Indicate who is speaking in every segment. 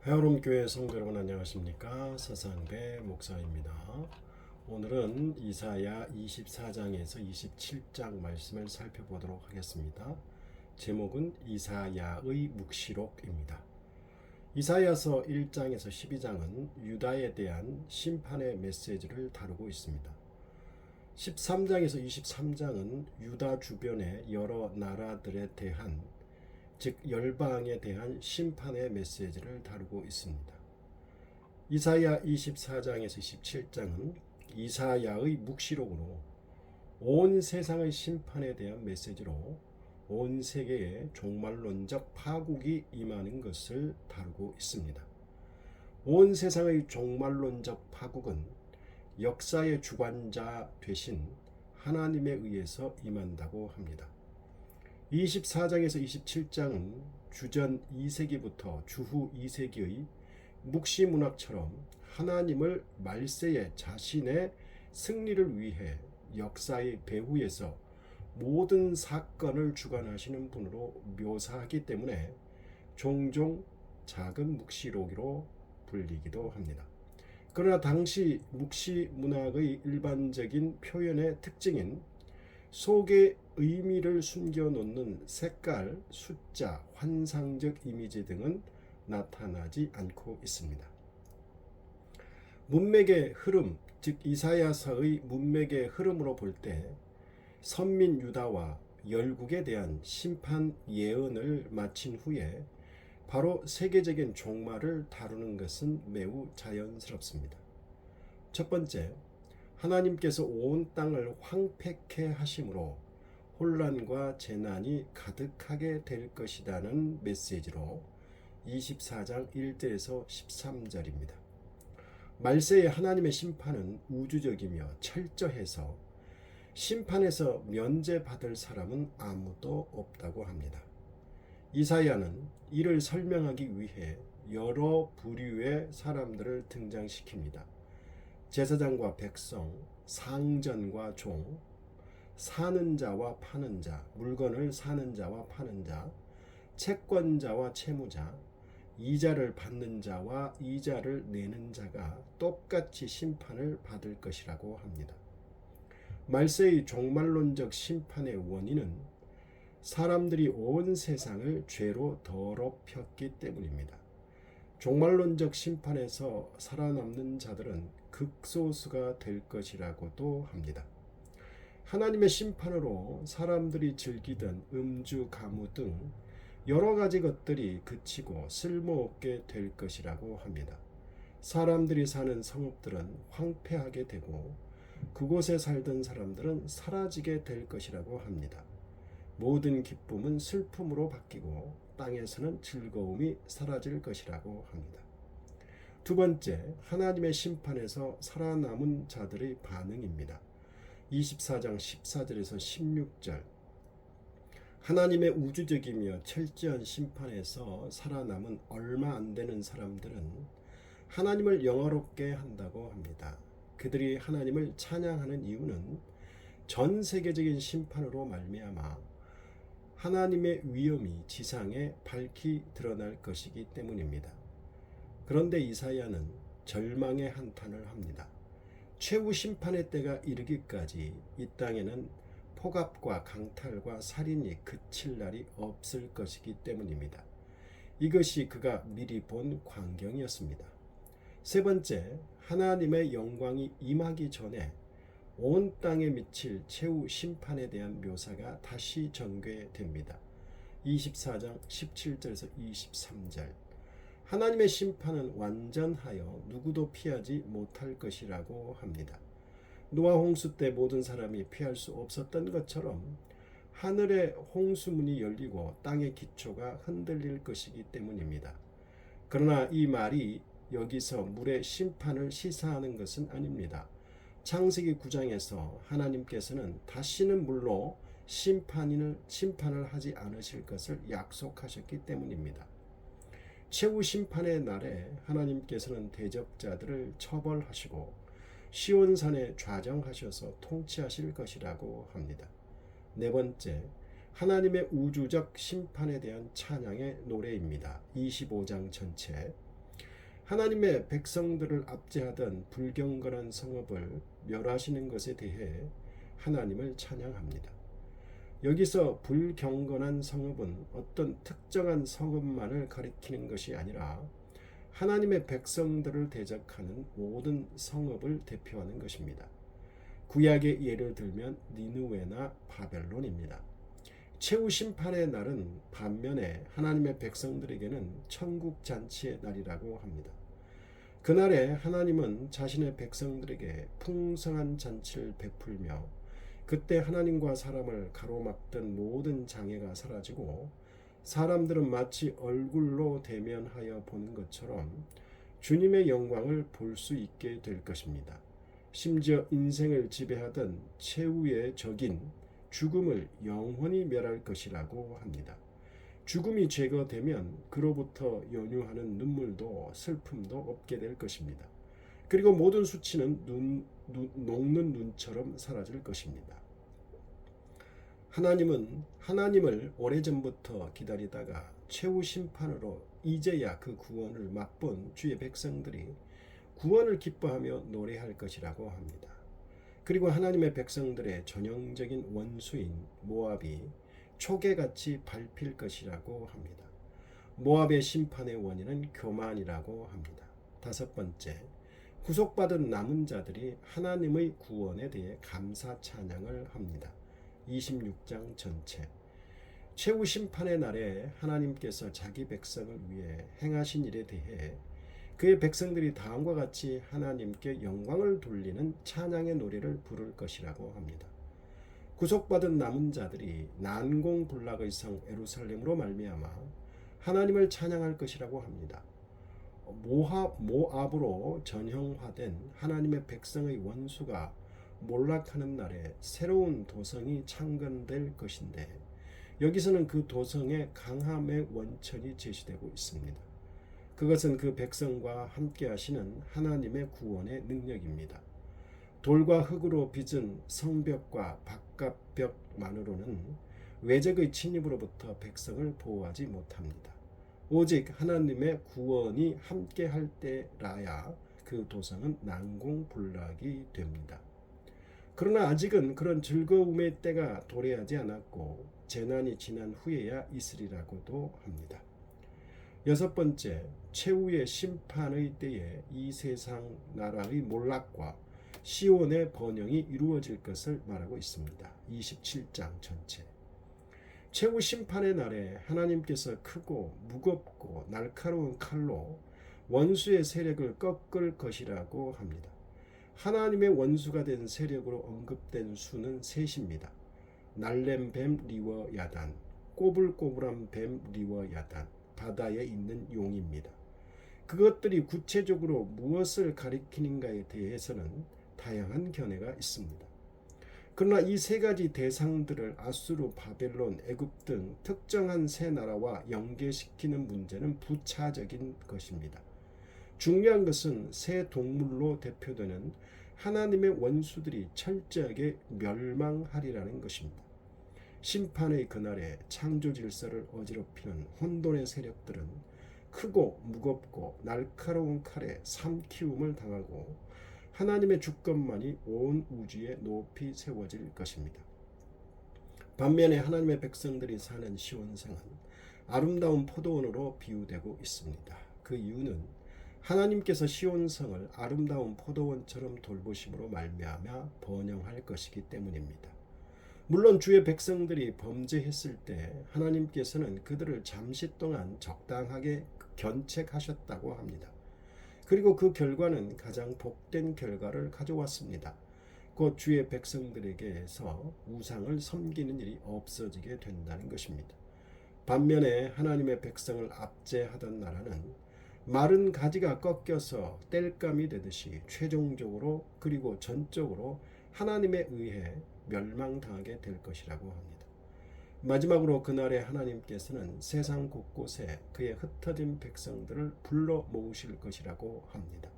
Speaker 1: 헤어롬 교회 성도 여러분 안녕하십니까? 서상배 목사입니다. 오늘은 이사야 24장에서 27장 말씀을 살펴보도록 하겠습니다. 제목은 이사야의 묵시록입니다. 이사야서 1장에서 12장은 유다에 대한 심판의 메시지를 다루고 있습니다. 13장에서 23장은 유다 주변의 여러 나라들에 대한 즉 열방에 대한 심판의 메시지를 다루고 있습니다. 이사야 24장에서 27장은 이사야의 묵시록으로 온 세상의 심판에 대한 메시지로 온 세계에 종말론적 파국이 임하는 것을 다루고 있습니다. 온 세상의 종말론적 파국은 역사의 주관자 되신 하나님에 의해서 임한다고 합니다. 24장에서 27장은 주전 2세기부터 주후 2세기의 묵시문학처럼 하나님을 말세에 자신의 승리를 위해 역사의 배후에서 모든 사건을 주관하시는 분으로 묘사하기 때문에 종종 작은 묵시록으로 불리기도 합니다. 그러나 당시 묵시문학의 일반적인 표현의 특징인 속에 의미를 숨겨놓는 색깔, 숫자, 환상적 이미지 등은 나타나지 않고 있습니다. 문맥의 흐름, 즉 이사야서의 문맥의 흐름으로 볼 때 선민 유다와 열국에 대한 심판 예언을 마친 후에 바로 세계적인 종말을 다루는 것은 매우 자연스럽습니다. 첫 번째, 하나님께서 온 땅을 황폐케 하심으로 혼란과 재난이 가득하게 될 것이라는 메시지로 24장 1절에서 13절입니다. 말세의 하나님의 심판은 우주적이며 철저해서 심판에서 면제받을 사람은 아무도 없다고 합니다. 이사야는 이를 설명하기 위해 여러 부류의 사람들을 등장시킵니다. 제사장과 백성, 상전과 종, 사는 자와 파는 자, 물건을 사는 자와 파는 자, 채권자와 채무자, 이자를 받는 자와 이자를 내는 자가 똑같이 심판을 받을 것이라고 합니다. 말세의 종말론적 심판의 원인은 사람들이 온 세상을 죄로 더럽혔기 때문입니다. 종말론적 심판에서 살아남는 자들은 극소수가 될 것이라고도 합니다. 하나님의 심판으로 사람들이 즐기던 음주, 가무 등 여러 가지 것들이 그치고 쓸모없게 될 것이라고 합니다. 사람들이 사는 성읍들은 황폐하게 되고 그곳에 살던 사람들은 사라지게 될 것이라고 합니다. 모든 기쁨은 슬픔으로 바뀌고 땅에서는 즐거움이 사라질 것이라고 합니다. 두 번째, 하나님의 심판에서 살아남은 자들의 반응입니다. 24장 14절에서 16절. 하나님의 우주적이며 철저한 심판에서 살아남은 얼마 안 되는 사람들은 하나님을 영화롭게 한다고 합니다. 그들이 하나님을 찬양하는 이유는 전 세계적인 심판으로 말미암아 하나님의 위엄이 지상에 밝히 드러날 것이기 때문입니다. 그런데 이사야는 절망의 한탄을 합니다. 최후 심판의 때가 이르기까지 이 땅에는 폭압과 강탈과 살인이 그칠 날이 없을 것이기 때문입니다. 이것이 그가 미리 본 광경이었습니다. 세 번째, 하나님의 영광이 임하기 전에 온 땅에 미칠 최후 심판에 대한 묘사가 다시 전개됩니다. 24장 17절에서 23절. 하나님의 심판은 완전하여 누구도 피하지 못할 것이라고 합니다. 노아 홍수 때 모든 사람이 피할 수 없었던 것처럼 하늘의 홍수문이 열리고 땅의 기초가 흔들릴 것이기 때문입니다. 그러나 이 말이 여기서 물의 심판을 시사하는 것은 아닙니다. 창세기 9장에서 하나님께서는 다시는 물로 심판을 하지 않으실 것을 약속하셨기 때문입니다. 최후 심판의 날에 하나님께서는 대적자들을 처벌하시고 시온산에 좌정하셔서 통치하실 것이라고 합니다. 네 번째, 하나님의 우주적 심판에 대한 찬양의 노래입니다. 25장 전체. 하나님의 백성들을 압제하던 불경건한 성읍을 멸하시는 것에 대해 하나님을 찬양합니다. 여기서 불경건한 성읍은 어떤 특정한 성읍만을 가리키는 것이 아니라 하나님의 백성들을 대적하는 모든 성읍을 대표하는 것입니다. 구약의 예를 들면 니느웨나 바벨론입니다. 최후 심판의 날은 반면에 하나님의 백성들에게는 천국 잔치의 날이라고 합니다. 그날에 하나님은 자신의 백성들에게 풍성한 잔치를 베풀며 그때 하나님과 사람을 가로막던 모든 장애가 사라지고 사람들은 마치 얼굴로 대면하여 보는 것처럼 주님의 영광을 볼 수 있게 될 것입니다. 심지어 인생을 지배하던 최후의 적인 죽음을 영원히 멸할 것이라고 합니다. 죽음이 제거되면 그로부터 연유하는 눈물도 슬픔도 없게 될 것입니다. 그리고 모든 수치는 녹는 눈처럼 사라질 것입니다. 하나님은 하나님을 오래전부터 기다리다가 최후 심판으로 이제야 그 구원을 맛본 주의 백성들이 구원을 기뻐하며 노래할 것이라고 합니다. 그리고 하나님의 백성들의 전형적인 원수인 모압이 초계같이 밟힐 것이라고 합니다. 모압의 심판의 원인은 교만이라고 합니다. 다섯 번째, 구속받은 남은 자들이 하나님의 구원에 대해 감사 찬양을 합니다. 26장 전체. 최후 심판의 날에 하나님께서 자기 백성을 위해 행하신 일에 대해 그의 백성들이 다음과 같이 하나님께 영광을 돌리는 찬양의 노래를 부를 것이라고 합니다. 구속받은 남은 자들이 난공불락의 성 예루살렘으로 말미암아 하나님을 찬양할 것이라고 합니다. 모압으로 전형화된 하나님의 백성의 원수가 몰락하는 날에 새로운 도성이 창건될 것인데 여기서는 그 도성의 강함의 원천이 제시되고 있습니다. 그것은 그 백성과 함께 하시는 하나님의 구원의 능력입니다. 돌과 흙으로 빚은 성벽과 바깥벽만으로는 외적의 침입으로부터 백성을 보호하지 못합니다. 오직 하나님의 구원이 함께 할 때라야 그 도성은 난공불락이 됩니다. 그러나 아직은 그런 즐거움의 때가 도래하지 않았고 재난이 지난 후에야 있으리라고도 합니다. 여섯 번째, 최후의 심판의 때에 이 세상 나라의 몰락과 시온의 번영이 이루어질 것을 말하고 있습니다. 27장 전체. 최후 심판의 날에 하나님께서 크고 무겁고 날카로운 칼로 원수의 세력을 꺾을 것이라고 합니다. 하나님의 원수가 된 세력으로 언급된 수는 셋입니다. 날렘 뱀 리워 야단, 꼬불꼬불한 뱀 리워 야단, 바다에 있는 용입니다. 그것들이 구체적으로 무엇을 가리키는가에 대해서는 다양한 견해가 있습니다. 그러나 이 세 가지 대상들을 아수르, 바벨론, 애굽 등 특정한 세 나라와 연계시키는 문제는 부차적인 것입니다. 중요한 것은 새 동물로 대표되는 하나님의 원수들이 철저하게 멸망하리라는 것입니다. 심판의 그날에 창조 질서를 어지럽히는 혼돈의 세력들은 크고 무겁고 날카로운 칼에 삼키움을 당하고 하나님의 주권만이 온 우주에 높이 세워질 것입니다. 반면에 하나님의 백성들이 사는 시온성은 아름다운 포도원으로 비유되고 있습니다. 그 이유는 하나님께서 시온성을 아름다운 포도원처럼 돌보심으로 말미암아 번영할 것이기 때문입니다. 물론 주의 백성들이 범죄했을 때 하나님께서는 그들을 잠시 동안 적당하게 견책하셨다고 합니다. 그리고 그 결과는 가장 복된 결과를 가져왔습니다. 곧 주의 백성들에게서 우상을 섬기는 일이 없어지게 된다는 것입니다. 반면에 하나님의 백성을 압제하던 나라는 마른 가지가 꺾여서 땔감이 되듯이 최종적으로 그리고 전적으로 하나님에 의해 멸망당하게 될 것이라고 합니다. 마지막으로 그날에 하나님께서는 세상 곳곳에 그의 흩어진 백성들을 불러 모으실 것이라고 합니다.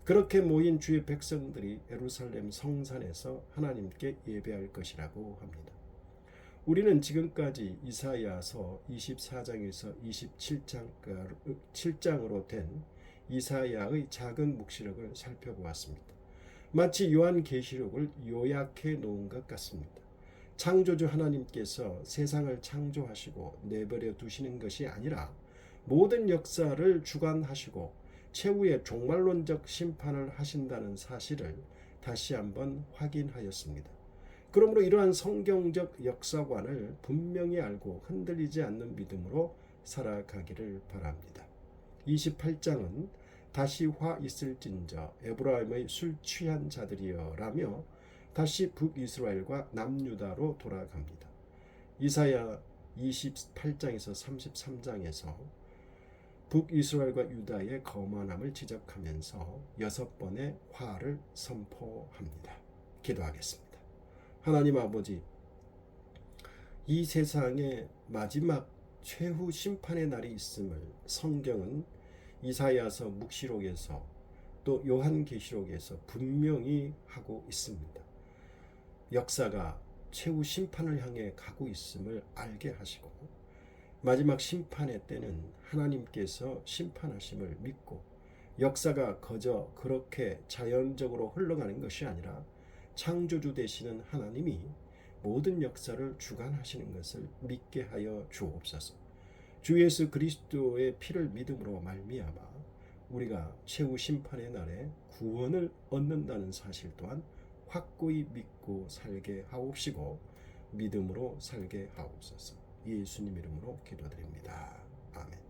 Speaker 1: 그렇게 모인 주의 백성들이 예루살렘 성산에서 하나님께 예배할 것이라고 합니다. 우리는 지금까지 이사야서 24장에서 27장으로 된 이사야의 작은 묵시록을 살펴보았습니다. 마치 요한계시록을 요약해 놓은 것 같습니다. 창조주 하나님께서 세상을 창조하시고 내버려 두시는 것이 아니라 모든 역사를 주관하시고 최후의 종말론적 심판을 하신다는 사실을 다시 한번 확인하였습니다. 그러므로 이러한 성경적 역사관을 분명히 알고 흔들리지 않는 믿음으로 살아가기를 바랍니다. 28장은 다시 화 있을진저 에브라임의 술 취한 자들이여 라며 다시 북이스라엘과 남유다로 돌아갑니다. 이사야 28장에서 33장에서 북이스라엘과 유다의 거만함을 지적하면서 6번의 화를 선포합니다. 기도하겠습니다. 하나님 아버지, 이 세상에 마지막 최후 심판의 날이 있음을 성경은 이사야서 묵시록에서 또 요한계시록에서 분명히 하고 있습니다. 역사가 최후 심판을 향해 가고 있음을 알게 하시고 마지막 심판의 때는 하나님께서 심판하심을 믿고 역사가 그저 그렇게 자연적으로 흘러가는 것이 아니라 창조주 되시는 하나님이 모든 역사를 주관하시는 것을 믿게 하여 주옵소서. 주 예수 그리스도의 피를 믿음으로 말미암아 우리가 최후 심판의 날에 구원을 얻는다는 사실 또한 확고히 믿고 살게 하옵시고 믿음으로 살게 하옵소서. 예수님 이름으로 기도드립니다. 아멘.